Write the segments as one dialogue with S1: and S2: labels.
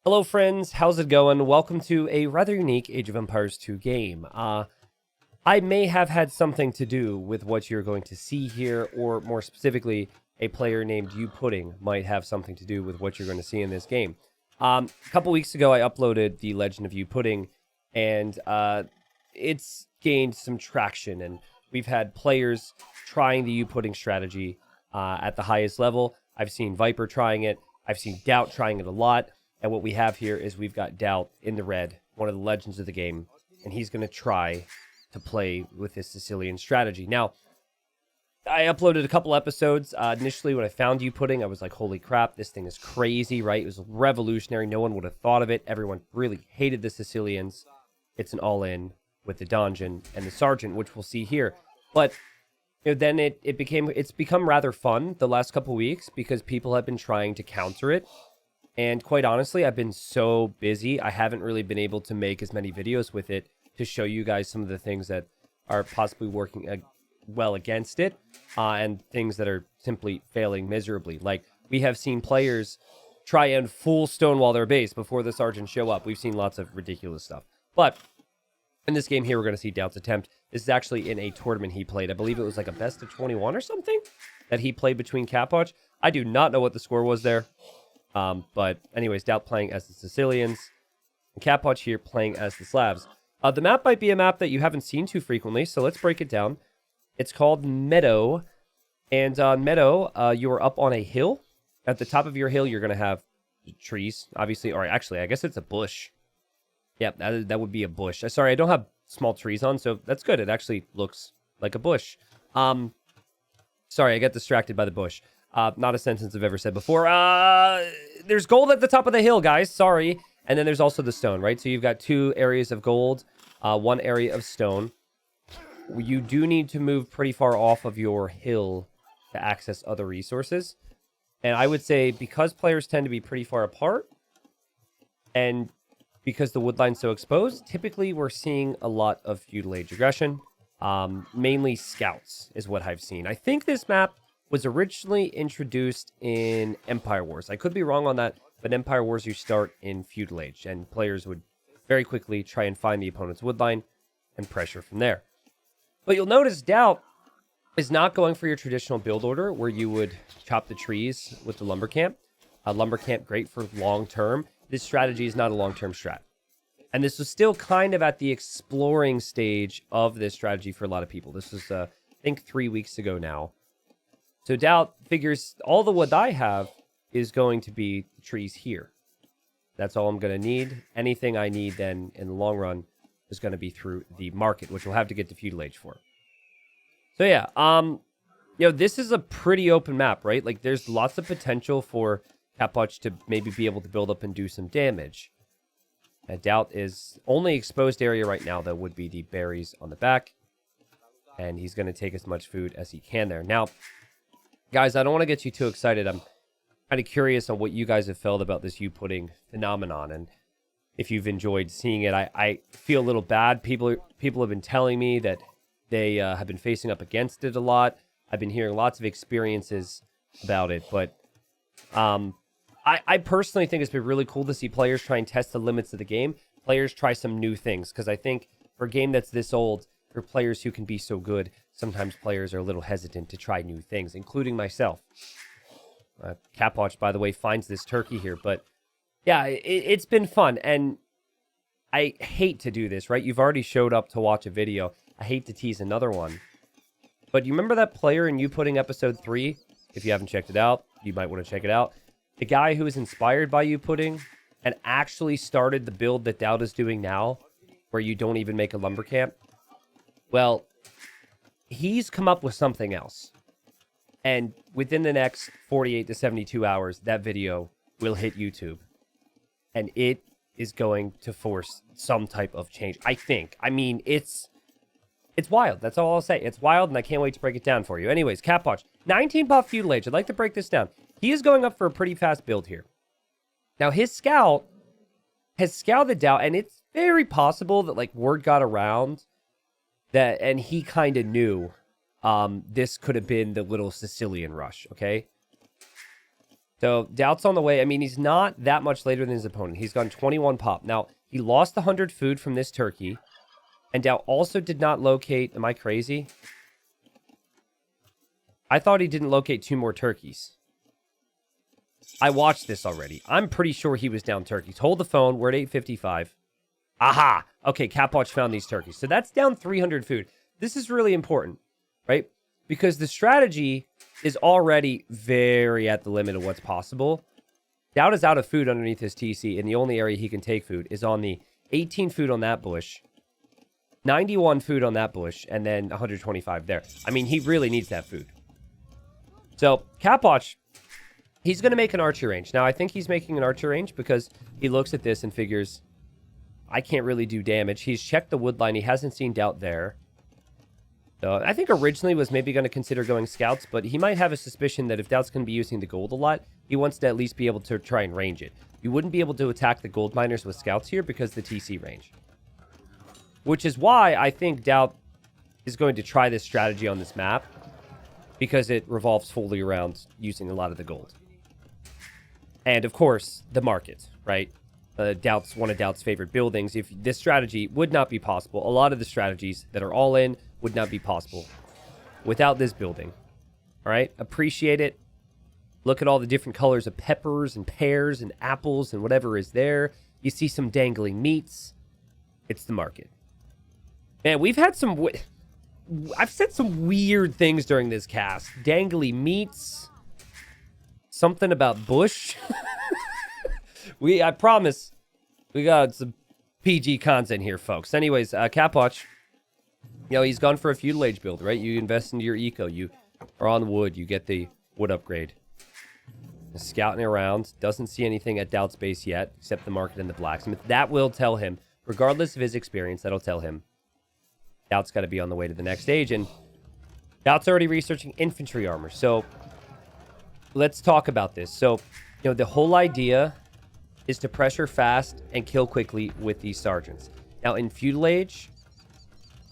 S1: Hello friends, how's it going? Welcome to a rather unique Age of Empires 2 game. I may have had something to do with what you're going to see here, or more specifically, a player named Youpudding might have something to do with what you're going to see in this game. A couple weeks ago, I uploaded the Legend of Youpudding, and it's gained some traction, and we've had players trying the Youpudding strategy at the highest level. I've seen Viper trying it. I've seen DauT trying it a lot. And what we have here is we've got DauT in the red, one of the legends of the game, and he's going to try to play with this Sicilian strategy. Now, I uploaded a couple episodes. Initially, when I found Youpudding, I was like, holy crap, this thing is crazy, right? It was revolutionary. No one would have thought of it. Everyone really hated the Sicilians. It's an all-in with the Donjon and the Sergeant, which we'll see here. But then it's become rather fun the last couple weeks because people have been trying to counter it. And quite honestly, I've been so busy, I haven't really been able to make as many videos with it to show you guys some of the things that are possibly working well against it, and things that are simply failing miserably. Like, we have seen players try and full stonewall their base before the Sergeants show up. We've seen lots of ridiculous stuff. But in this game here, we're going to see DauT's attempt. This is actually in a tournament he played. I believe it was like a best of 21 or something that he played between Catwatch. I do not know what the score was there. But anyways, DauT playing as the Sicilians, and Catwatch here playing as the Slavs. The map might be a map that you haven't seen too frequently, so let's break it down. It's called Meadow, and on Meadow, you are up on a hill. At the top of your hill, you're going to have trees, obviously, or actually, I guess it's a bush. Yeah, that would be a bush. Sorry, I don't have small trees on, so that's good. It actually looks like a bush. Sorry, I got distracted by the bush. Not a sentence I've ever said before. There's gold at the top of the hill, guys. Sorry. And then there's also the stone, right? So you've got two areas of gold, one area of stone. You do need to move pretty far off of your hill to access other resources. And I would say because players tend to be pretty far apart, and because the wood line's so exposed, typically we're seeing a lot of feudal age aggression. Mainly scouts is what I've seen. I think this map was originally introduced in Empire Wars. I could be wrong on that, but Empire Wars you start in Feudal Age, and players would very quickly try and find the opponent's woodline and pressure from there. But you'll notice DauT is not going for your traditional build order where you would chop the trees with the lumber camp. Lumber camp, great for long-term. This strategy is not a long-term strat. And this was still kind of at the exploring stage of this strategy for a lot of people. This was, I think, 3 weeks ago now. So DauT figures all the wood I have is going to be the trees here. That's all I'm going to need. Anything I need then in the long run is going to be through the market, which we'll have to get to Feudal Age for. So yeah, this is a pretty open map, right? Like, there's lots of potential for Catwatch to maybe be able to build up and do some damage. DauT is only exposed area right now, though, would be the berries on the back. And he's going to take as much food as he can there. Now, guys, I don't want to get you too excited. I'm kind of curious on what you guys have felt about this Youpudding phenomenon, and if you've enjoyed seeing it. I feel a little bad. People have been telling me that they have been facing up against it a lot. I've been hearing lots of experiences about it, but I personally think it's been really cool to see players try and test the limits of the game. Players try some new things, because I think for a game that's this old, for players who can be so good, sometimes players are a little hesitant to try new things, including myself. Catwatch, by the way, finds this turkey here. But yeah, it's been fun. And I hate to do this, right? You've already showed up to watch a video. I hate to tease another one. But you remember that player in Youpudding episode 3? If you haven't checked it out, you might want to check it out. The guy who was inspired by Youpudding and actually started the build that DauT is doing now, where you don't even make a lumber camp. Well, he's come up with something else. And within the next 48 to 72 hours, that video will hit YouTube. And it is going to force some type of change, I think. I mean, it's wild. That's all I'll say. It's wild, and I can't wait to break it down for you. Anyways, Catwatch, 19 buff Feudal Age. I'd like to break this down. He is going up for a pretty fast build here. Now, his scout has scouted DauT, and it's very possible that, like, word got around that, and he kind of knew this could have been the little Sicilian rush, okay? So DauT's on the way. I mean, he's not that much later than his opponent. He's gone 21 pop. Now, he lost 100 food from this turkey. And DauT also did not locate... Am I crazy? I thought he didn't locate 2 more turkeys. I watched this already. I'm pretty sure he was down turkeys. Hold the phone. We're at 8:55. Aha! Okay, Capwatch found these turkeys. So that's down 300 food. This is really important, right? Because the strategy is already very at the limit of what's possible. DauT is out of food underneath his TC, and the only area he can take food is on the 18 food on that bush, 91 food on that bush, and then 125 there. I mean, he really needs that food. So, Capwatch, he's going to make an archer range. Now, I think he's making an archer range because he looks at this and figures, I can't really do damage. He's checked the wood line. He hasn't seen DauT there. So I think originally was maybe going to consider going scouts, but he might have a suspicion that if DauT's going to be using the gold a lot, he wants to at least be able to try and range it. You wouldn't be able to attack the gold miners with scouts here because the TC range. Which is why I think DauT is going to try this strategy on this map, because it revolves fully around using a lot of the gold. And of course, the market, right? DauT's one of DauT's favorite buildings. If this strategy would not be possible, a lot of the strategies that are all in would not be possible without this building. All right, appreciate it. Look at all the different colors of peppers and pears and apples and whatever is there. You see some dangling meats. It's the market. And we've had some... I've said some weird things during this cast. Dangly meats. Something about bush. I promise we got some PG content here, folks. Anyways, Capwatch, you know, he's gone for a feudal age build, right? You invest into your eco. You are on wood. You get the wood upgrade. Scouting around. Doesn't see anything at DauT's base yet, except the market and the blacksmith. That will tell him, regardless of his experience, that'll tell him DauT's got to be on the way to the next stage. And DauT's already researching infantry armor. So let's talk about this. So, you know, the whole idea is to pressure fast and kill quickly with these sergeants. Now, in feudal age,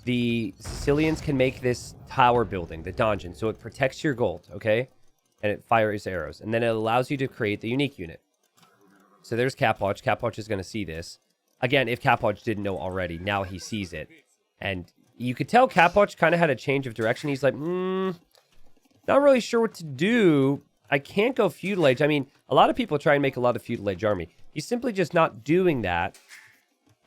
S1: the Sicilians can make this tower building, the donjon, so it protects your gold, okay? And it fires arrows. And then it allows you to create the unique unit. So there's Capwatch. Capwatch is going to see this. Again, if Capwatch didn't know already, now he sees it. And you could tell Capwatch kind of had a change of direction. He's like, not really sure what to do. I can't go feudal age. I mean, a lot of people try and make a lot of feudal age army. He's simply just not doing that.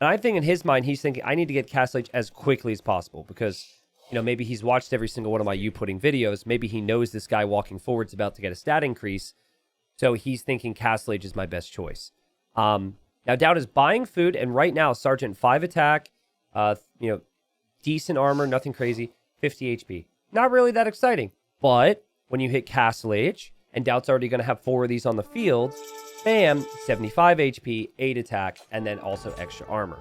S1: And I think in his mind, he's thinking, I need to get castle age as quickly as possible because, you know, maybe he's watched every single one of my Youpudding videos. Maybe he knows this guy walking forward's about to get a stat increase. So he's thinking castle age is my best choice. Now, DauT is buying food, and right now, Sergeant 5 attack, you know, decent armor, nothing crazy, 50 HP. Not really that exciting. But when you hit castle age, and DauT's already going to have 4 of these on the field, bam, 75 HP, 8 attack, and then also extra armor.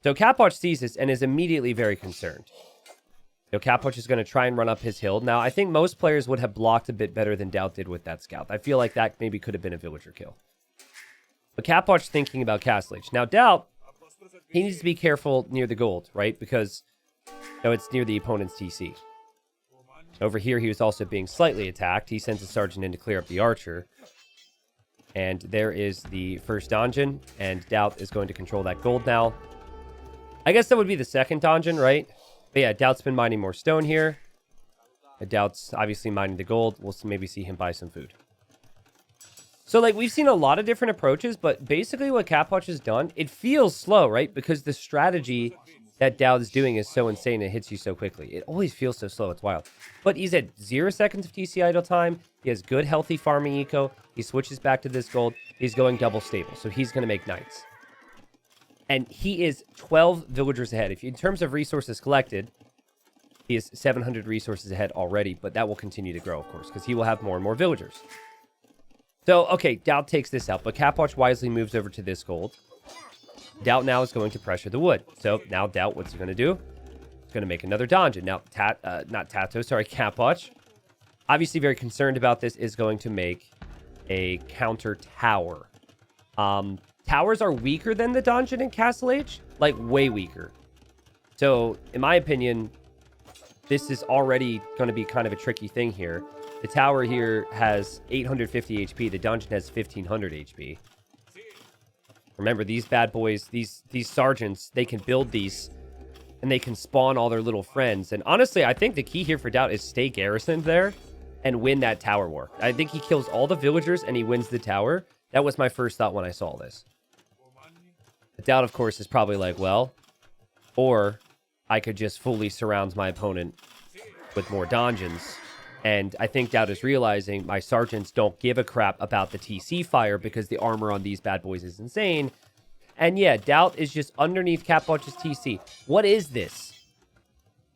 S1: So Capwatch sees this and is immediately very concerned. You know, Capwatch is going to try and run up his hill. Now, I think most players would have blocked a bit better than DauT did with that scout. I feel like that maybe could have been a villager kill. But Capwatch thinking about castle age. Now, DauT, he needs to be careful near the gold, right? Because, you know, it's near the opponent's TC. Over here, he was also being slightly attacked. He sends a sergeant in to clear up the archer. And there is the first donjon. And DauT is going to control that gold now. I guess that would be the second donjon, right? But yeah, DauT's been mining more stone here. DauT's obviously mining the gold. We'll maybe see him buy some food. So, like, we've seen a lot of different approaches, but basically what Capwatch has done, it feels slow, right? Because the strategy that DauT is doing is so insane, it hits you so quickly. It always feels so slow, it's wild. But he's at 0 seconds of TC idle time. He has good, healthy farming eco. He switches back to this gold. He's going double stable, so he's going to make knights. And he is 12 villagers ahead. In terms of resources collected, he is 700 resources ahead already, but that will continue to grow, of course, because he will have more and more villagers. So, okay, DauT takes this out, but Capwatch wisely moves over to this gold. DauT now is going to pressure the wood. So, now DauT, what's he going to do? He's going to make another donjon. Now, Capwatch, obviously very concerned about this, is going to make a counter tower. Towers are weaker than the donjon in Castle Age, like way weaker. So, in my opinion, this is already going to be kind of a tricky thing here. The tower here has 850 HP. The dungeon has 1500 HP. Remember, these bad boys, these sergeants, they can build these, and they can spawn all their little friends. And honestly, I think the key here for DauT is stay garrisoned there and win that tower war. I think he kills all the villagers and he wins the tower. That was my first thought when I saw this. But DauT, of course, is probably like, well, or I could just fully surround my opponent with more dungeons. And I think DauT is realizing my sergeants don't give a crap about the TC fire because the armor on these bad boys is insane. And yeah, DauT is just underneath Capwatch's TC. What is this?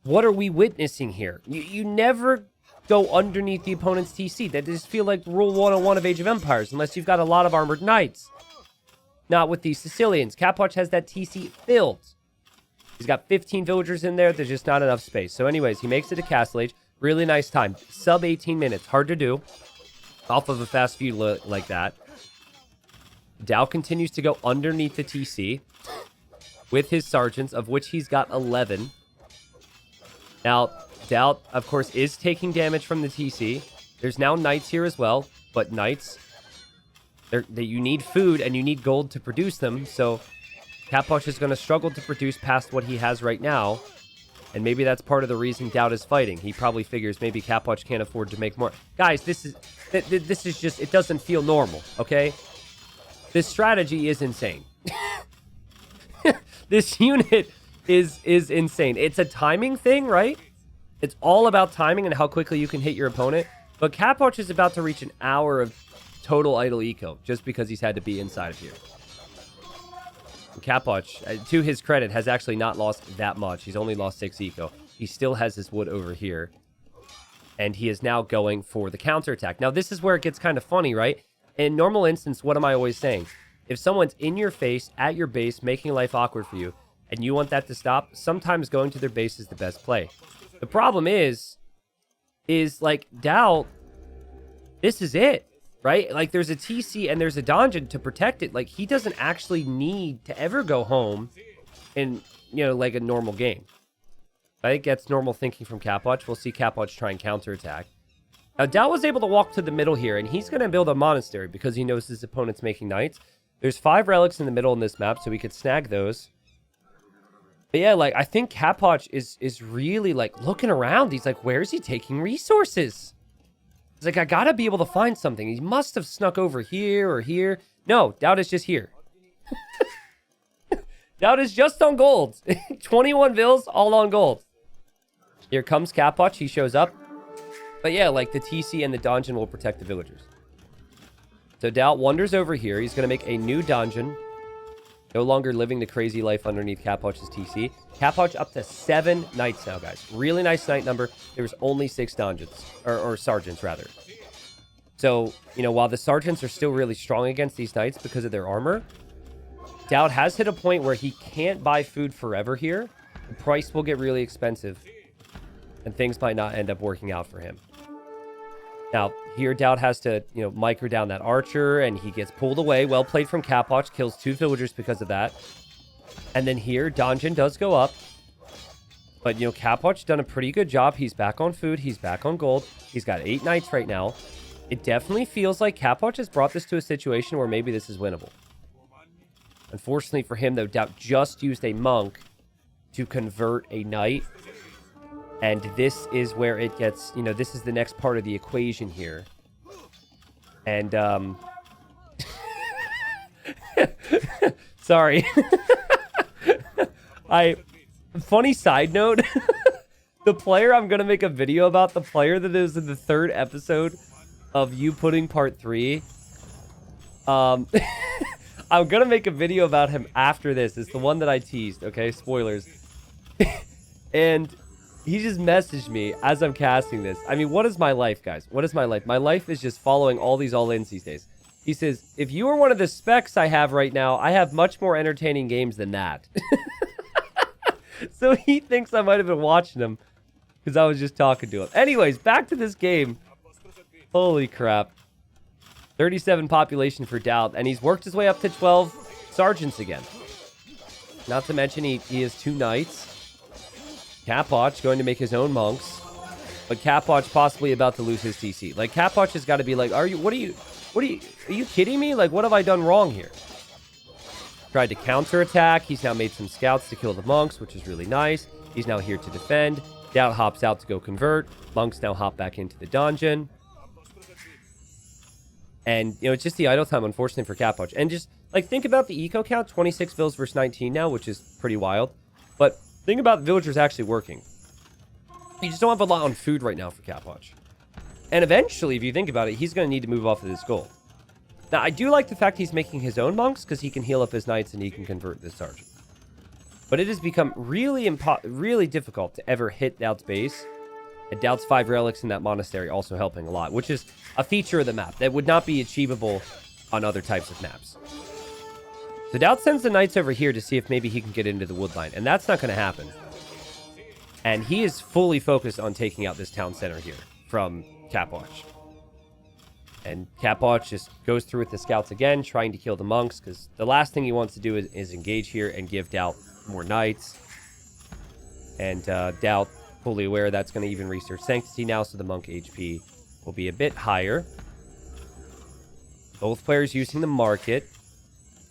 S1: What are we witnessing here? You never go underneath the opponent's TC. That just feel like rule 101 of Age of Empires, unless you've got a lot of armored knights. Not with these Sicilians. Capwatch has that TC filled. He's got 15 villagers in there. There's just not enough space. So anyways, he makes it to Castle Age. Really nice time. Sub 18 minutes. Hard to do off of a fast feud like that. DauT continues to go underneath the TC with his sergeants, of which he's got 11. Now, DauT, of course, is taking damage from the TC. There's now knights here as well, but knights, you need food and you need gold to produce them, so Capwatch is going to struggle to produce past what he has right now. And maybe that's part of the reason DauT is fighting. He probably figures maybe Capwatch can't afford to make more. Guys, this is just, it doesn't feel normal, okay? This strategy is insane. This unit is insane. It's a timing thing, right? It's all about timing and how quickly you can hit your opponent. But Capwatch is about to reach an hour of total idle eco just because he's had to be inside of here. Capwatch, to his credit, has actually not lost that much. He's only lost 6 eco. He still has his wood over here. And he is now going for the counterattack. Now, this is where it gets kind of funny, right? In normal instance, what am I always saying? If someone's in your face, at your base, making life awkward for you, and you want that to stop, sometimes going to their base is the best play. The problem is like, DauT, this is it. Right? Like, there's a TC and there's a dungeon to protect it. Like, he doesn't actually need to ever go home in, you know, like a normal game. I think that's normal thinking from Capwatch. We'll see Capwatch try and counterattack. Now, DauT was able to walk to the middle here, and he's going to build a monastery because he knows his opponent's making knights. There's 5 relics in the middle in this map, so we could snag those. But yeah, like, I think Capwatch is really, like, looking around. He's like, where is he taking resources? He's like, I gotta be able to find something. He must have snuck over here or here. No, DauT is just here. DauT is just on gold. 21 vills, all on gold. Here comes Capwatch. He shows up. But yeah, like, the TC and the dungeon will protect the villagers. So DauT wanders over here. He's going to make a new dungeon. No longer living the crazy life underneath Capwatch's TC. Capwatch up to 7 knights now, guys. Really nice knight number. There's only 6 dungeons. Or sergeants, rather. So, you know, while the sergeants are still really strong against these knights because of their armor, DauT has hit a point where he can't buy food forever here. The price will get really expensive. And things might not end up working out for him. Now, here DauT has to, you know, micro down that archer, and he gets pulled away. Well played from Capwatch. Kills 2 villagers because of that. And then here, dungeon does go up. But, you know, Capwatch done a pretty good job. He's back on food. He's back on gold. He's got 8 knights right now. It definitely feels like Capwatch has brought this to a situation where maybe this is winnable. Unfortunately for him, though, DauT just used a monk to convert a knight. And this is where it gets, you know, this is the next part of the equation here. And, sorry. Funny side note. The player, I'm going to make a video about the player that is in the 3rd episode of Youpudding Part 3. I'm going to make a video about him after this. It's the one that I teased, okay? Spoilers. And he just messaged me as I'm casting this. I mean, what is my life, guys? What is my life? My life is just following all these all-ins these days. He says, if you were one of the specs I have right now, I have much more entertaining games than that. So he thinks I might have been watching him because I was just talking to him. Anyways, back to this game. Holy crap. 37 population for DauT, and he's worked his way up to 12 sergeants again. Not to mention he has 2 knights. Capwatch going to make his own monks. but Capwatch possibly about to lose his CC. Like, Capwatch has got to be like, are you kidding me? Like, what have I done wrong here? Tried to counterattack. He's now made some scouts to kill the monks, which is really nice. He's now here to defend. DauT hops out to go convert. Monks now hop back into the dungeon. And, you know, it's just the idle time, unfortunately, for Capwatch. And just, like, think about the eco count. 26 vills versus 19 now, which is pretty wild. But think about villagers actually working. You just don't have a lot on food right now for Capwatch. And eventually, if you think about it, he's going to need to move off of this gold. Now, I do like the fact he's making his own monks, because he can heal up his knights and he can convert this sergeant. But it has become really difficult to ever hit DauT's base. And DauT's 5 relics in that monastery also helping a lot, which is a feature of the map that would not be achievable on other types of maps. So DauT sends the knights over here to see if maybe he can get into the woodline, and that's not going to happen. And he is fully focused on taking out this town center here from Capwatch. And Capwatch just goes through with the scouts again, trying to kill the monks, because the last thing he wants to do is engage here and give DauT more knights. And DauT, fully aware that's going to even research Sanctity now, so the monk HP will be a bit higher. Both players using the market.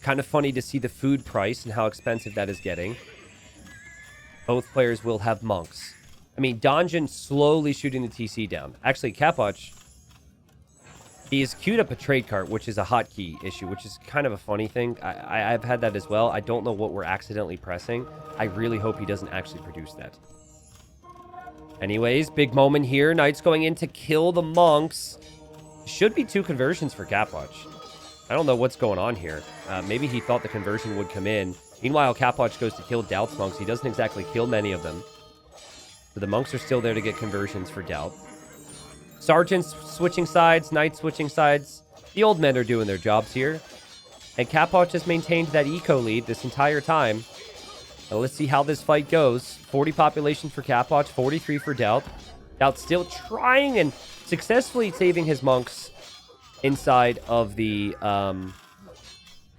S1: Kind of funny to see the food price and how expensive that is getting. Both players will have monks. I mean, Donjon slowly shooting the TC down. Actually, Capwatch, he has queued up a trade cart, which is a hotkey issue, which is kind of a funny thing. I've had that as well. I don't know what we're accidentally pressing. I really hope he doesn't actually produce that. Anyways, big moment here. Knights going in to kill the monks. Should be 2 conversions for Capwatch. I don't know what's going on here. Maybe he thought the conversion would come in. Meanwhile, Capwatch goes to kill DauT's monks. He doesn't exactly kill many of them. So the monks are still there to get conversions for DauT. Sergeants switching sides, knights switching sides. The old men are doing their jobs here. And Capwatch has maintained that eco lead this entire time. Now let's see how this fight goes. 40 population for Capwatch, 43 for DauT. DauT still trying and successfully saving his monks inside of the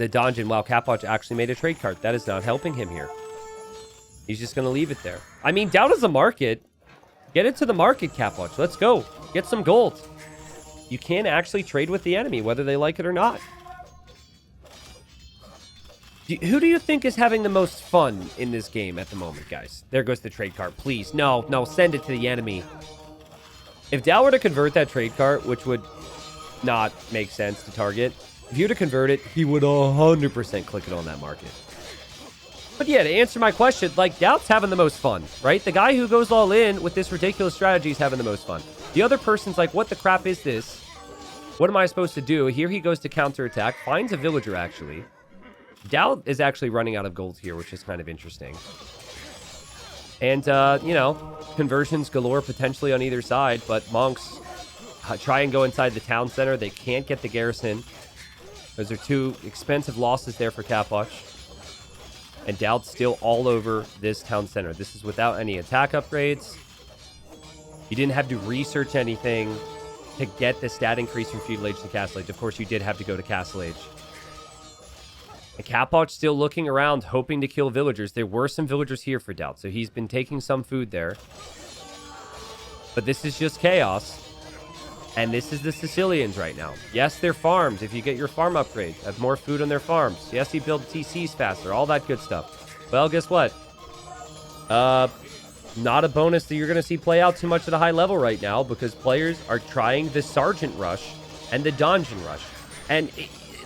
S1: dungeon, while Capwatch actually made a trade cart. That is not helping him here. He's just going to leave it there. I mean, DauT is a market. Get it to the market, Capwatch. Let's go. Get some gold. You can actually trade with the enemy, whether they like it or not. Who do you think is having the most fun in this game at the moment, guys? There goes the trade cart. Please, no, send it to the enemy. If DauT were to convert that trade cart, which would not make sense to target, if you were to convert it, he would 100% click it on that market. But yeah, to answer my question, like, DauT's having the most fun, right? The guy who goes all in with this ridiculous strategy is having the most fun. The other person's like, what the crap is this? What am I supposed to do? Here he goes to counterattack, finds a villager, actually. DauT is actually running out of gold here, which is kind of interesting. And, you know, conversions galore potentially on either side, but monks try and go inside the town center. They can't get the garrison. Those are 2 expensive losses there for Capwatch. And DauT's still all over this town center. This is without any attack upgrades. You didn't have to research anything to get the stat increase from Feudal Age to Castle Age. Of course, you did have to go to Castle Age. And Capwatch still looking around, hoping to kill villagers. There were some villagers here for DauT, so he's been taking some food there. But this is just chaos. And this is the Sicilians right now. Yes, they're farms. If you get your farm upgrades, have more food on their farms. Yes, you build TCs faster, all that good stuff. Well, guess what? Not a bonus that you're going to see play out too much at a high level right now, because players are trying the Sergeant Rush and the Dungeon Rush. And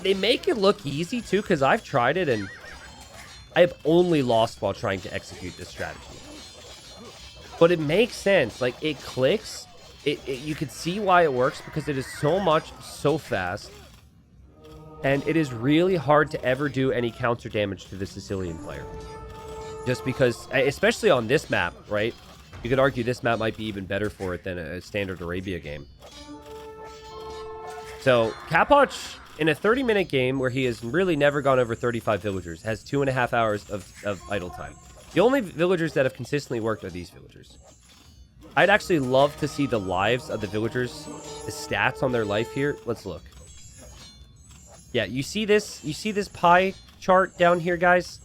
S1: they make it look easy, too, because I've tried it, and I have only lost while trying to execute this strategy. But it makes sense. Like, it clicks. You can see why it works, because it is so much, so fast. And it is really hard to ever do any counter damage to the Sicilian player. Just because, especially on this map, right? You could argue this map might be even better for it than a standard Arabia game. So, Capwatch, in a 30-minute game where he has really never gone over 35 villagers, has 2.5 hours of idle time. The only villagers that have consistently worked are these villagers. I'd actually love to see the lives of the villagers, the stats on their life here. Let's look. Yeah, you see this? You see this pie chart down here, guys?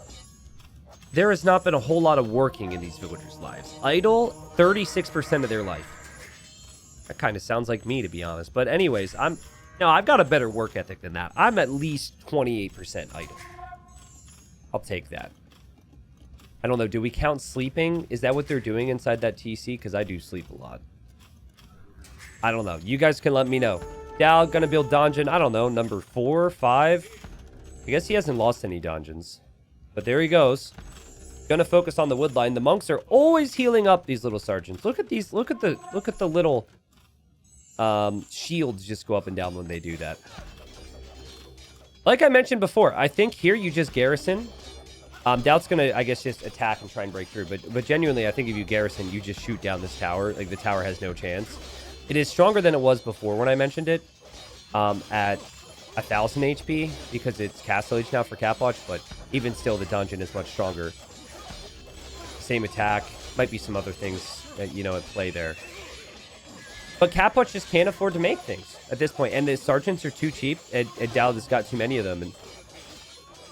S1: There has not been a whole lot of working in these villagers' lives. Idle, 36% of their life. That kind of sounds like me, to be honest. But anyways, I've got a better work ethic than that. I'm at least 28% item. I'll take that. I don't know. Do we count sleeping? Is that what they're doing inside that TC? Because I do sleep a lot. I don't know. You guys can let me know. DauT gonna build dungeon. I don't know. Number 4, 5. I guess he hasn't lost any dungeons. But there he goes. Gonna focus on the wood line. The monks are always healing up these little sergeants. Look at these. Look at the little shields just go up and down when they do that. Like I mentioned before, I think here you just garrison. DauT's gonna, I guess, just attack and try and break through. But genuinely, I think if you garrison, you just shoot down this tower. Like, the tower has no chance. It is stronger than it was before when I mentioned it. At 1,000 HP, because it's Castle Age now for Capwatch. But even still, the dungeon is much stronger. Same attack. Might be some other things, at play there. But Capwatch just can't afford to make things at this point. And the sergeants are too cheap. And DauT has got too many of them. And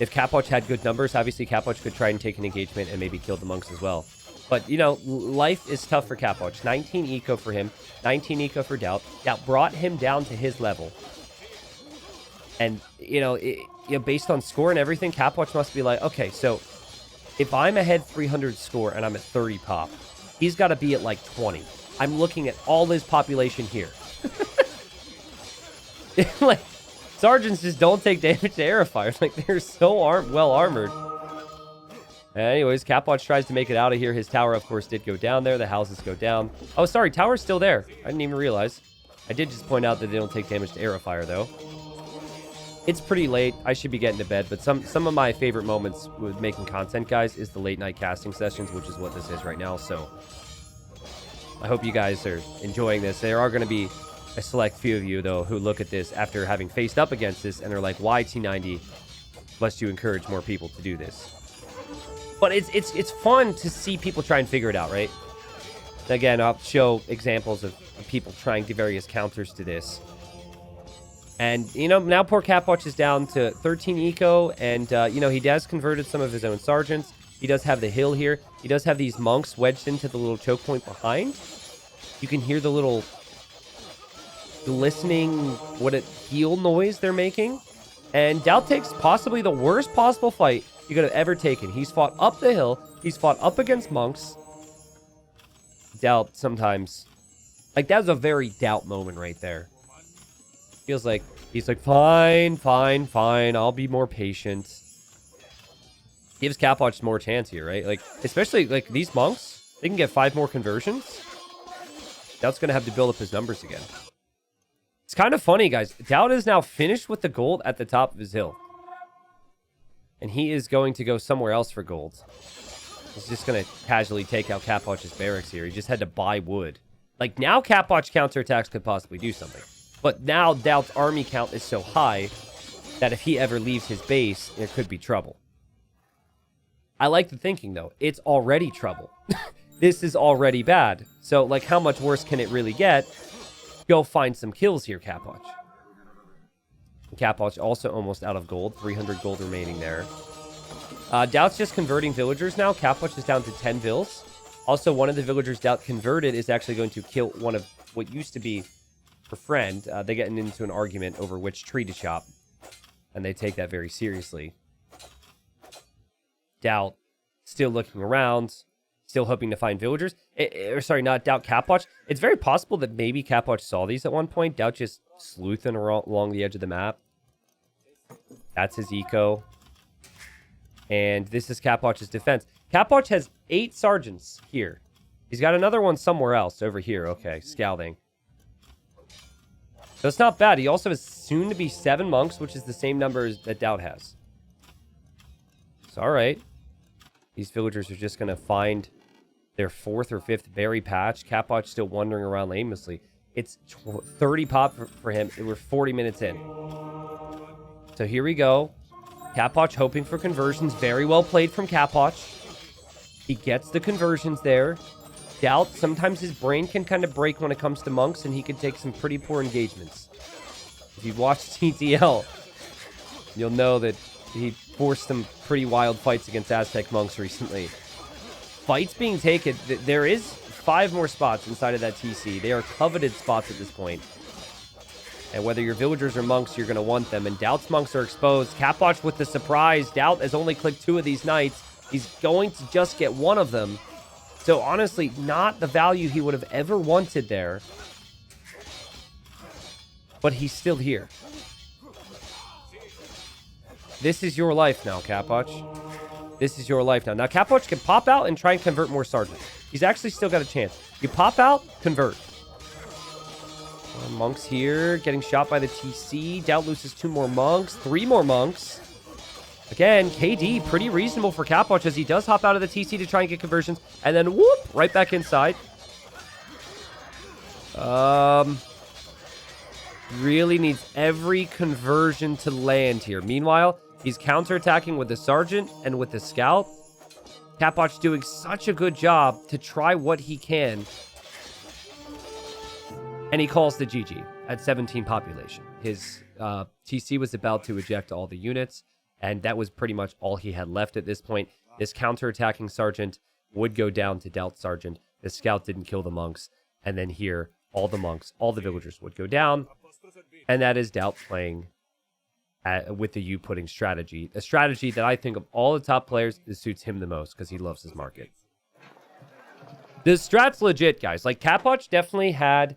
S1: if Capwatch had good numbers, obviously Capwatch could try and take an engagement and maybe kill the monks as well. But, life is tough for Capwatch. 19 eco for him. 19 eco for DauT. DauT brought him down to his level. And, based on score and everything, Capwatch must be like, okay, so if I'm ahead 300 score and I'm at 30 pop, he's got to be at like 20. I'm looking at all his population here. Like, sergeants just don't take damage to arrow fire. Like, they're so well armored. Anyways, Capwatch tries to make it out of here. His tower, of course, did go down there. The houses go down. Oh, sorry, tower's still there. I didn't even realize. I did just point out that they don't take damage to arrow fire, though. It's pretty late. I should be getting to bed, but some of my favorite moments with making content, guys, is the late night casting sessions, which is what this is right now. So I hope you guys are enjoying this. There are going to be a select few of you, though, who look at this after having faced up against this, and they're like, why T90 must you encourage more people to do this? But it's fun to see people try and figure it out, right? Again, I'll show examples of people trying to various counters to this. And, now poor Capwatch is down to 13 eco, and, he has converted some of his own sergeants. He does have the hill here. He does have these monks wedged into the little choke point behind. You can hear the little glistening, heal noise they're making. And DauT takes possibly the worst possible fight you could have ever taken. He's fought up the hill. He's fought up against monks. DauT sometimes... Like, that was a very DauT moment right there. Feels like he's like, fine, I'll be more patient. Gives Capwatch more chance here, right? Like, especially, like, these monks, they can get 5 more conversions. DauT's going to have to build up his numbers again. It's kind of funny, guys. DauT is now finished with the gold at the top of his hill. And he is going to go somewhere else for gold. He's just going to casually take out Capwatch's barracks here. He just had to buy wood. Like, now Capwatch counterattacks could possibly do something. But now DauT's army count is so high that if he ever leaves his base, there could be trouble. I like the thinking, though. It's already trouble. This is already bad. So, like, how much worse can it really get? Go find some kills here, Capwatch. Capwatch also almost out of gold. 300 gold remaining there. DauT's just converting villagers now. Capwatch is down to 10 vills. Also, one of the villagers DauT converted is actually going to kill one of what used to be her friend. They get into an argument over which tree to chop. And they take that very seriously. DauT still looking around. Still hoping to find villagers. Sorry, not DauT, Capwatch. It's very possible that maybe Capwatch saw these at one point. DauT just sleuthing along the edge of the map. That's his eco. And this is Capwatch's defense. Capwatch has 8 sergeants here. He's got another one somewhere else over here. Okay, scouting. So it's not bad. He also has soon to be 7 monks, which is the same number that DauT has. It's all right. These villagers are just going to find their 4th or 5th berry patch. Capwatch still wandering around aimlessly. It's 30 pop for him. We're 40 minutes in. So here we go. Capwatch hoping for conversions. Very well played from Capwatch. He gets the conversions there. DauT, sometimes his brain can kind of break when it comes to monks, and he can take some pretty poor engagements. If you've watched TTL, you'll know that he forced some pretty wild fights against Aztec monks recently. Fights being taken. There is 5 more spots inside of that TC. They are coveted spots at this point. And whether you're villagers or monks, you're going to want them. And DauT's monks are exposed. Capwatch with the surprise. DauT has only clicked 2 of these knights. He's going to just get 1 of them. So honestly, not the value he would have ever wanted there. But he's still here. This is your life now, Capwatch. This is your life now. Now, Capwatch can pop out and try and convert more sergeants. He's actually still got a chance. You pop out, convert. Monks here, getting shot by the TC. DauT loses 2 more monks, 3 more monks. Again, KD, pretty reasonable for Capwatch as he does hop out of the TC to try and get conversions. And then, whoop, right back inside. Really needs every conversion to land here. Meanwhile, he's counterattacking with the Sergeant and with the Scout. Capwatch doing such a good job to try what he can. And he calls the GG at 17 population. His TC was about to eject all the units, and that was pretty much all he had left at this point. This counterattacking Sergeant would go down to DauT Sergeant. The Scout didn't kill the monks. And then here, all the monks, all the villagers would go down. And that is DauT playing with the Youpudding strategy. A strategy that I think of all the top players, it suits him the most because he loves his market. The strat's legit, guys. Like, Capwatch definitely had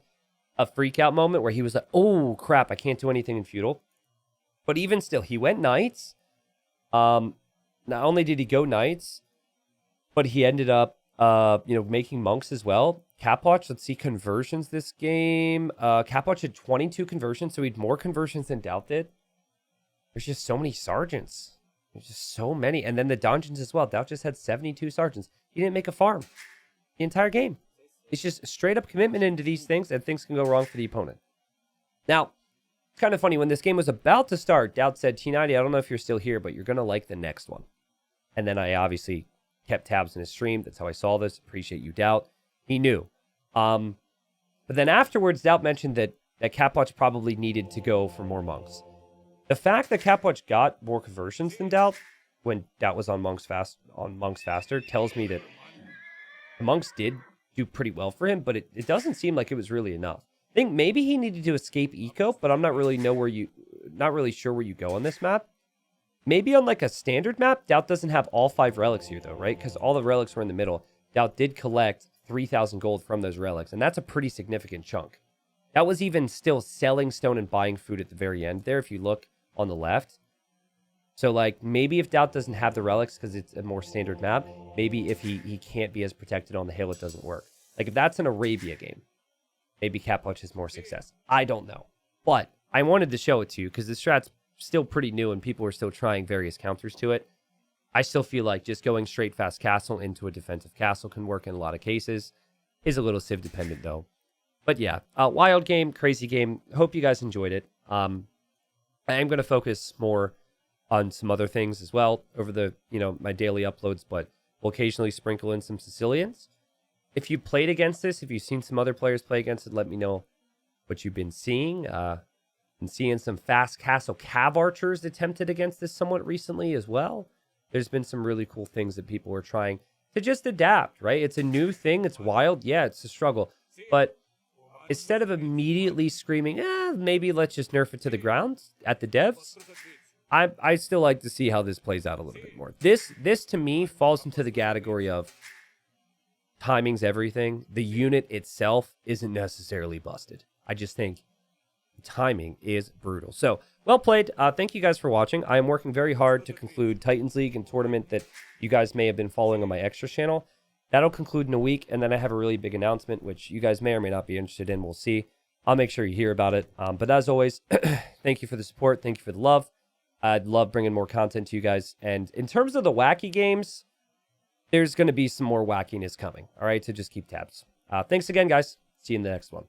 S1: a freak out moment where he was like, oh, crap, I can't do anything in feudal. But even still, he went knights. Not only did he go knights, but he ended up, making monks as well. Capwatch, let's see conversions this game. Capwatch had 22 conversions, so he had more conversions than DauT did. There's just so many sergeants. There's just so many. And then the dungeons as well. DauT just had 72 sergeants. He didn't make a farm the entire game. It's just straight up commitment into these things, and things can go wrong for the opponent. Now, it's kind of funny. When this game was about to start, DauT said, T90, I don't know if you're still here, but you're going to like the next one. And then I obviously kept tabs in his stream. That's how I saw this. Appreciate you, DauT. He knew. But then afterwards, DauT mentioned that Capwatch probably needed to go for more monks. The fact that Capwatch got more conversions than DauT when DauT was on monks faster tells me that the monks did do pretty well for him, but it doesn't seem like it was really enough. I think maybe he needed to escape eco, but I'm not really sure where you go on this map. Maybe on like a standard map, DauT doesn't have all 5 relics here though, right? Because all the relics were in the middle. DauT did collect 3,000 gold from those relics, and that's a pretty significant chunk. That was even still selling stone and buying food at the very end there, if you look on the left. So, like, maybe if DauT doesn't have the relics because it's a more standard map, maybe if he can't be as protected on the hill, it doesn't work. Like, if that's an Arabia game, maybe Capwatch has more success. I don't know. But I wanted to show it to you because the strat's still pretty new and people are still trying various counters to it. I still feel like just going straight fast castle into a defensive castle can work in a lot of cases. Is a little civ dependent, though. But yeah, wild game, crazy game. Hope you guys enjoyed it. I am going to focus more on some other things as well over the, my daily uploads, but we'll occasionally sprinkle in some Sicilians. If you played against this, if you've seen some other players play against it, let me know what you've been seeing. Been seeing some fast castle cav archers attempted against this somewhat recently as well. There's been some really cool things that people are trying to just adapt, right? It's a new thing. It's wild. Yeah, it's a struggle. But instead of immediately screaming, maybe let's just nerf it to the ground at the devs, I still like to see how this plays out a little bit more. This to me falls into the category of timing's everything. The unit itself isn't necessarily busted. I just think timing is brutal. So, well played. Thank you guys for watching. I am working very hard to conclude Titans League and tournament that you guys may have been following on my extra channel. That'll conclude in a week, and then I have a really big announcement, which you guys may or may not be interested in. We'll see. I'll make sure you hear about it. But as always, thank you for the support. Thank you for the love. I'd love bringing more content to you guys. And in terms of the wacky games, there's going to be some more wackiness coming. All right, so just keep tabs. Thanks again, guys. See you in the next one.